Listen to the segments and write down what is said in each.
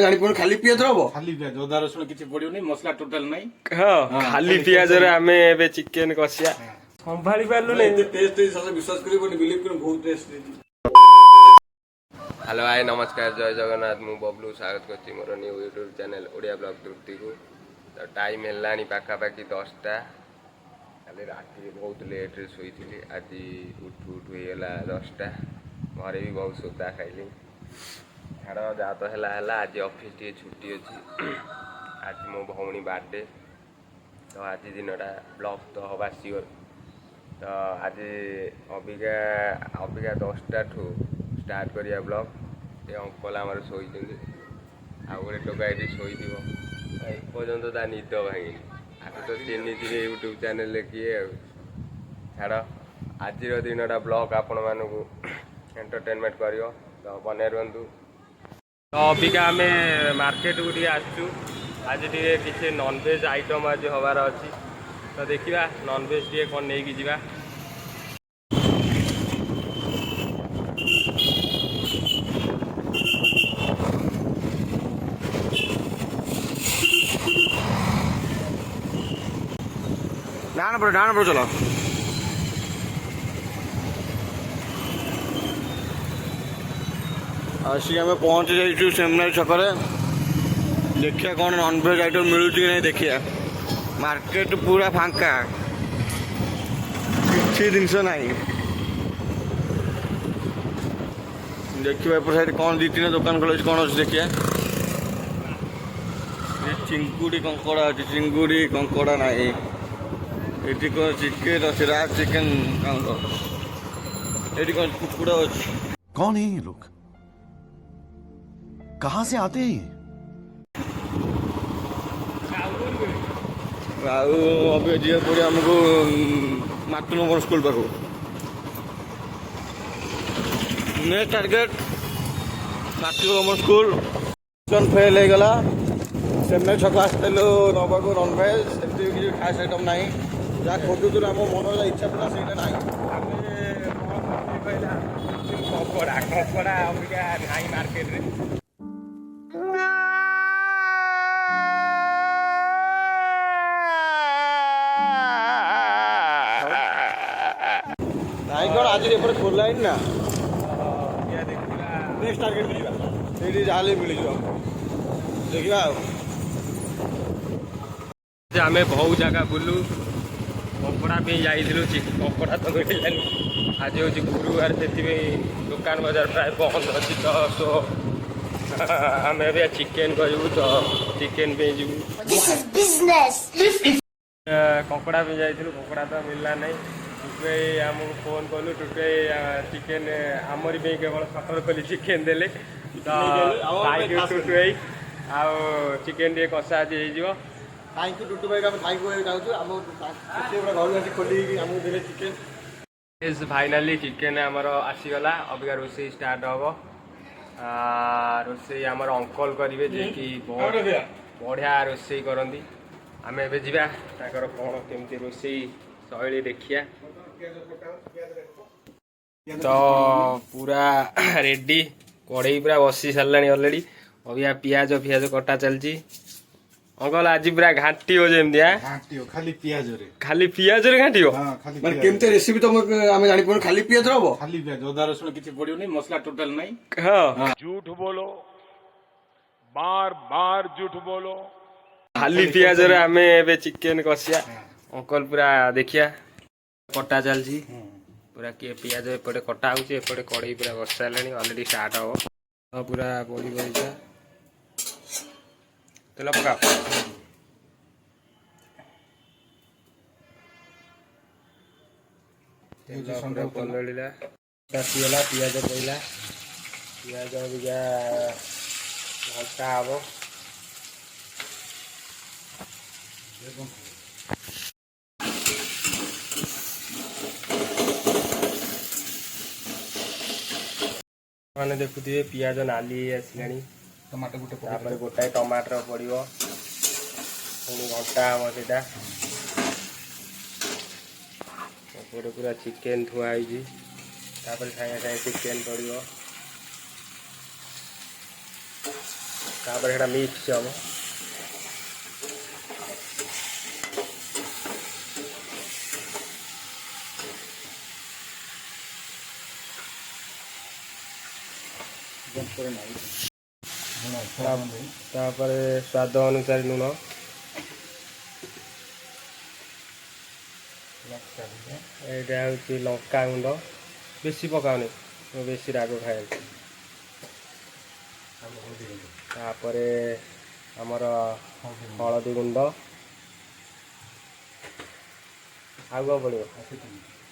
जानी खाली पियाज हबो खाली पियाज अदा रसुण किछि पडियोनी मसला टोटल नाही हां खाली पियाज रे आमे एबे चिकन कसिया संभाली पालु नै एते टेस्ट ससे विश्वास करिबोनी बिलीव करू बहुत टेस्ट। हेलो हाय नमस्कार जय जगन्नाथ मु बबलू स्वागत करछि मोर new YouTube channel Odia blog Tripti को। तो टाइम हेलानी पाखा पाखी 10टा काली राति बहुत लेट रे सोईथिली आज उठ उठ होइला 10टा घरे भी बहुत सोता खाइली छाड़ जा तो है आज ऑफिस टी छुट्टी अच्छी आज मो भौणी बर्थडे तो आज दिनटा ब्लॉग तो हवा सियोर। तो आज अबिका 10टा ठू स्टार्ट करिया ब्लॉग ये अंकल आमर शोई आउ गोटे टोका ये शोई पर्यंत ता निद भांगी आज तो चिन्नी यूट्यूब चैनल किए छाड़ आज दिनटा ब्लॉग आपण मानू एंटरटेनमेंट कर तो बने रुहतु। तो अबिका आम मार्केट को आसचु आज किसी नॉनवेज आइटम आज हबार अच्छी तो देखा नॉनवेज टे कौन नहीं कि डाण पर चलो आसिक आम पहुँची जाइए सेमिनार छक देखिए कौन नॉनवेज आइटम मिलूँ कि नहीं देखिए मार्केट पूरा फांका किसी जिनस ना देखिए एपट साइड कौन दी तीन दुकान खोल कौन अच्छे देखिए चिंगुड़ी कंकड़ा अच्छे चिंगुड़ी कंकड़ा ना ये कौन चिकेन अच्छे राज चिकेन ये कौन कुकुड़ा अच्छे। कौन है ये लोग कहाँ से आते हैं अभी जी पड़े आमको मातृनगर स्कूल पाख नेक्स्ट टार्गेट मातृनगर स्कूल फेल हो गला सेमिनार छक आसलु नवा को नॉनवेज एमती किसी खास आइटम ना जहाँ खोजुल आम मन इच्छा था से ना कंकड़ा कंकड़ा अबिका नाई मार्केट रे नाई कौन आज खोला ना नेक्स्ट टार्गेट मिलवा ये जहाँ मिल देखा आम बहुत जगह बुलू कंकड़ा पे जाइलु कंकड़ा तो मिलानी आज हूँ गुरुवार से दुकान बाजार प्राय बंद अच्छी तो सो आम चिकेन करूँ तो चिकेन पे जीवु कंकड़ा पे जाइलु कंकड़ा तो मिलला नहीं टुटे आमको फोन कलु टुटे चिकेन आमरी पे केवल सफर कली चिकेन देले तो टुटु आउ चिकेन टे कषा आज हो थैंक यू टुटू भाई थैंक यू चाहूँ घर खोली आमको देले चिकेन फाइनाली चिकेन आमर आसीगला अबिका रोषे स्टार्ट हम रोषे आमर अंकल करेंगे जे कि बढ़िया रोषे करती आम ए जाकर कौन केमती रोषे शैली देखिया। तो पूरा रेडी कड़े पूरा बसी सारे अलरेडी अबिका पियाज फियाज कटा चलती अंकल आज पूरा घाटी हो जमी खाली पियाज रे घाटी हो माने केमते रेसिपी तो आमे जानि पन खाली पियाज रहबो खाली पियाज अदा रसुण किछि पडियोनी मसला टोटल नाही। हां झूठ बोलो बार बार झूठ बोलो खाली पियाज रे आमे एबे चिकेन कसिया अंकल पूरा देखिया कटा चलची पूरा के पियाज एपटे कटा होची एपटे कड़ई पूरा बसा लानी ऑलरेडी स्टार्ट हो तो पूरा बॉडी बइजा तेल पका तेल पलड़िला तासीला पियाज पइला पियाज बिगा घंटा हबो मैंने देखुए पियाज नाली आसला टमाटर गुटे तापर गोटाए टमाटर पड़ो पुणी घंटा हम सीटा पूरा चिकेन थुआई सागे सागे चिकेन पड़ो तापर हेटा मिक्स हम तापर स्वाद अनुसार लुण एटा हूँ लंका गुंड बेसी पकाउनी बेसी राग खाए तापर आमर हलदी गुंड आग पड़ो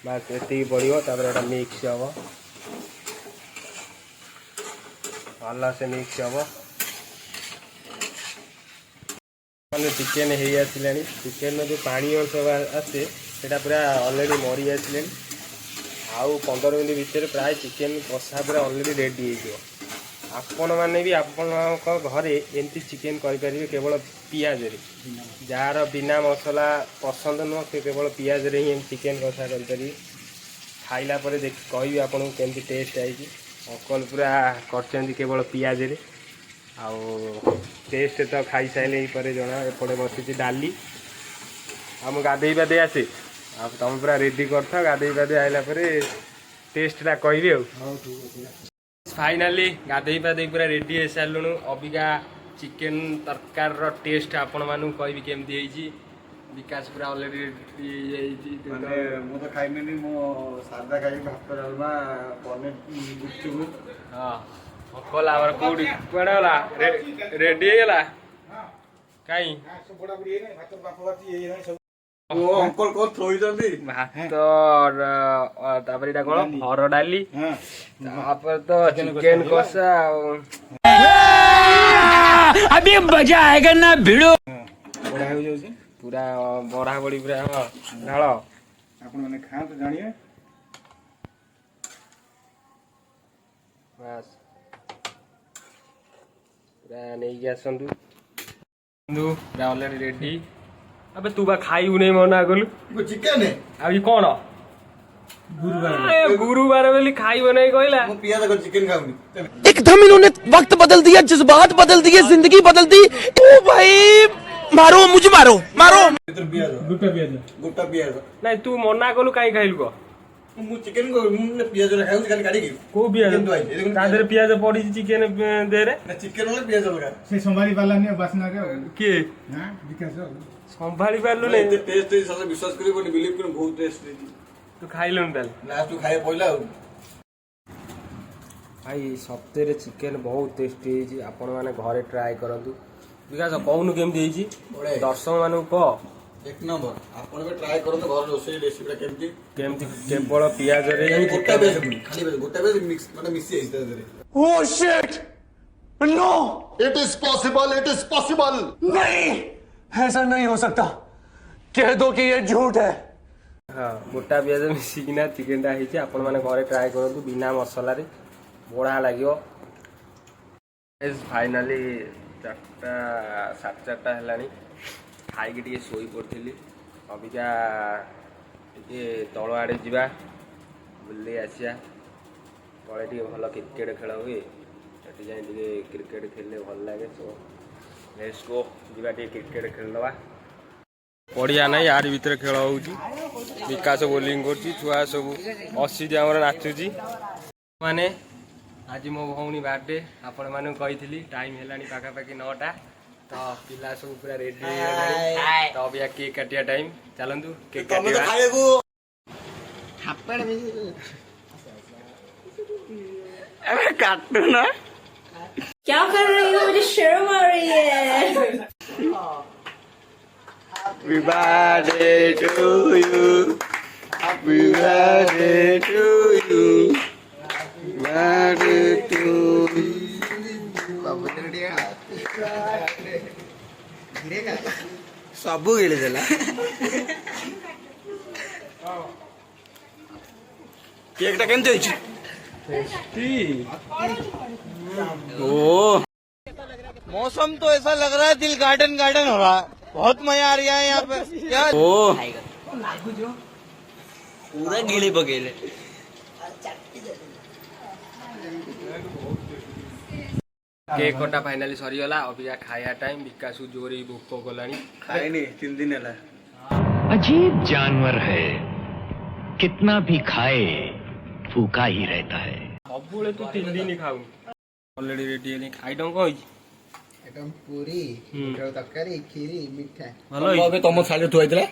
बास ये पड़ो तापर मिक्स हम भल से मिक्स हम मैंने चिकेन हो आसा चिकेन जो पानी अंश आसे से पूरा अलरेडी मरी आसे आउ 15 मिनट भितर प्राय चिकेन कषा पूरा अलरेडी रेडी हो आपण मैंने भी आपण घरे एमती चिकेन करें केवल पियाज जार बिना मसला पसंद नुह से केवल पियाज रे ही चिकेन कषा करें खाइला कहि आपको केमती टेस्ट आई अंकल पूरा कर केवल पियाज रे आउ टेस्ट तो खाई सारे पर जना एपटे बसी डाली आम गाधे पाधे आसे आ तुम पूरा रेडी कर गाधे पाधे आइला टेस्टा कहबी फाइनाली गाधे पाधे पूरा रेडी हो सारूँ अबिका चिकेन तरकार टेस्ट आपण मानू कहबी केमती विकास पूरा अलरेडी ମୁଁ ତ ଖାଇମିନି ମୁଁ ସାଧା ଖାଇବି ଭାତ ଡାଲମା ପନିର ଗୁପଚୁପ हाँ अकल आमर कौटी कुआड़े गला रेडी होगा कहीं ଓ ଅଙ୍କଲ କଣ ଥୋଇଛନ୍ତି भात तापर इटा कौन हर डाली तापर तो चिकेन कषा अभी मजा आएगा ना भिड़ो ବଢିଆ ହେଇଯାଉଛି पूरा बड़ा बड़ी पूरा हाँ ढाल ଆପଣ ମାନେ ଖାଆନ୍ତୁ ଜାଣିବେ बस पूरा नहीं आसतु पूरा अलरेडी रेडी अबे तू बा खाइबू नहीं मना कलु ଚିକେନ अभी कौन गुरुवार बोली खाइब नहीं कहला ମୁଁ ପିଆଜ କରି ଚିକେନ ଖାଉନି एकदम इन्होंने वक्त बदल दिया जज्बात बदल दिए जिंदगी बदल दी ओ भाई मारो मुझे मारो मारो ଗୋଟା ପିଆଜ नहीं तू मना कलु कहीं खाइलु को ମୁଁ ଚିକେନ ମୁଁ ପିଆଜ ଖାଉଛି ଖାଲି କାଢିକି को पियाज चिकेन तो आई, ये देखो ता देहरे पियाज पड़ी चिकेन देहरे ନା ଚିକେନ ହେଲେ ପିଆଜ ଲଗା ସେ ସମ୍ଭାଳି ପାରିଲାନି ବାସ୍ନା ରେ किए ହାଁ ବିକାଶ संभाली पारलु नहीं ଏତେ ଟେଷ୍ଟ ହେଇଛି ସାରା ବିଶ୍ୱାସ କରିବନି ବିଲିଭ କରି ବହୁତ ଟେଷ୍ଟ ହେଇଛି तू खाइलुन ताल ଲାଷ୍ଟ କୁ ଖାଇବା ପଇଲା ଆଉ भाई सप्ताह चिकेन बहुत टेस्टी है आपण मैंने घरे ट्राए करंतु विकास कहूनु केमती है बढिया। दर्शक मानू कह एक नंबर ଆପଣ ବି ଟ୍ରାଏ କରନ୍ତୁ ଘର ରୋଷେଇ ରେସିପିଟା କେମିତି केमती केवल पियाज रे ही ଗୋଟା ପିଆଜ ଖାଲି ପିଆଜ ଗୋଟା ପିଆଜ ମିକ୍ସ ମାନେ ମିଶି ଯାଇଛି ତା ଦେହରେ oh shit no It is possible, it is possible. नहीं ऐसा नहीं हो सकता कह दो कि ये झूठ है हाँ गोटा पियाज मिसिकिना चिकेनटा होती आपण मैंने घरे ट्राए करंतु बिना मसला रे बड़ा लगे फाइनाली 4:30 है खाई टे शोई पड़ी अबिका टे तल आड़े जा बुले आसिया तले टे भल क्रिकेट खेल हुए से जाए क्रिकेट खेलने भल लगे सो लेट्स गो जीवा टे क्रिकेट खेलदवा पड़िया ना यार भितर खेल हो विकास बोलिंग कर सब 80 आमर नाचुची माने आज मो भौणी बर्थडे आपण मानू कही टाइम है पाखापाखि 9टा तो पिला सब पूरा रेडी तो अब या केक काटिया टाइम चलतु केक काटिया काटू ना क्या कर रही हो मुझे शर्म आ रही है Happy birthday to you. Happy birthday to you. Happy birthday to you. ସବୁ ଗିଳିଦେଲା କେକ୍ ଟା କେମିତି ହେଇଛି ओ मौसम तो ऐसा लग रहा है दिल गार्डन गार्डन हो रहा है बहुत मजा आ रहा है यहाँ पे क्या ओ पूरा गीले बगेले केक कटा फाइनाली सरीगला अबिका खाया टाइम विकास जोरी भोक गलानी ଖାଇନି 3 दिन ହେଲା अजीब जानवर है कितना भी खाए भूखा ही रहता है सबुले तू 3 दिन खाऊ ऑलरेडी रेडी हेली आइटम को एकदम पूरी तरकारी खीरी मिठा भलो ଏବେ ତମ ଥାଳିରେ ଥୁଆ ହେଇଥିଲା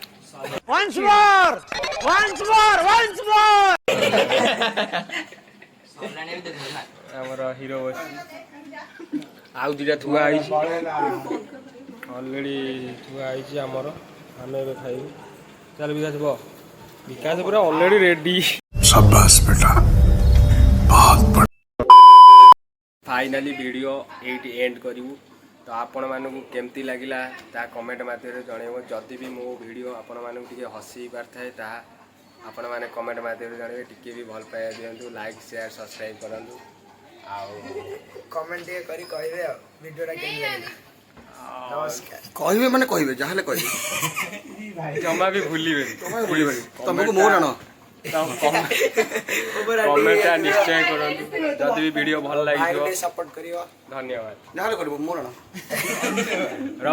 हमर हीरो आउ दिटा थुआ आइछि ऑलरेडी थुआ आइछि हमर हमें ଏବେ ଖାଇବୁ चल विकास पूरा ऑलरेडी रेडी शाबाश बेटा बहुत फाइनाली वीडियो एट एंड करू तो आपण मानू केमती लगिला ता कमेंट माध्यम जनइब जदि भी मो वीडियो आपण मानू टिके हसी पारथाय ता आपण माने कमेंट माध्यम जनइबे टिके भी भल पाया दियंतु लाइक शेयर सब्सक्राइब करंतु आउ कमेंट टे करी कहबे वीडियोटा केन लागला नमस्कार କହିବେ ମାନେ କହିବେ ଯାହାହେଲେ କହିବେ जमा भी भूलिबे ତମକୁ ମୋ ରାଣ कमेंट निश्चय करंतु जदि भी वीडियो भल लागियो सपोर्ट करियो धन्यवाद ଯାହାହେଲେ କରିବ ମୋ ରାଣ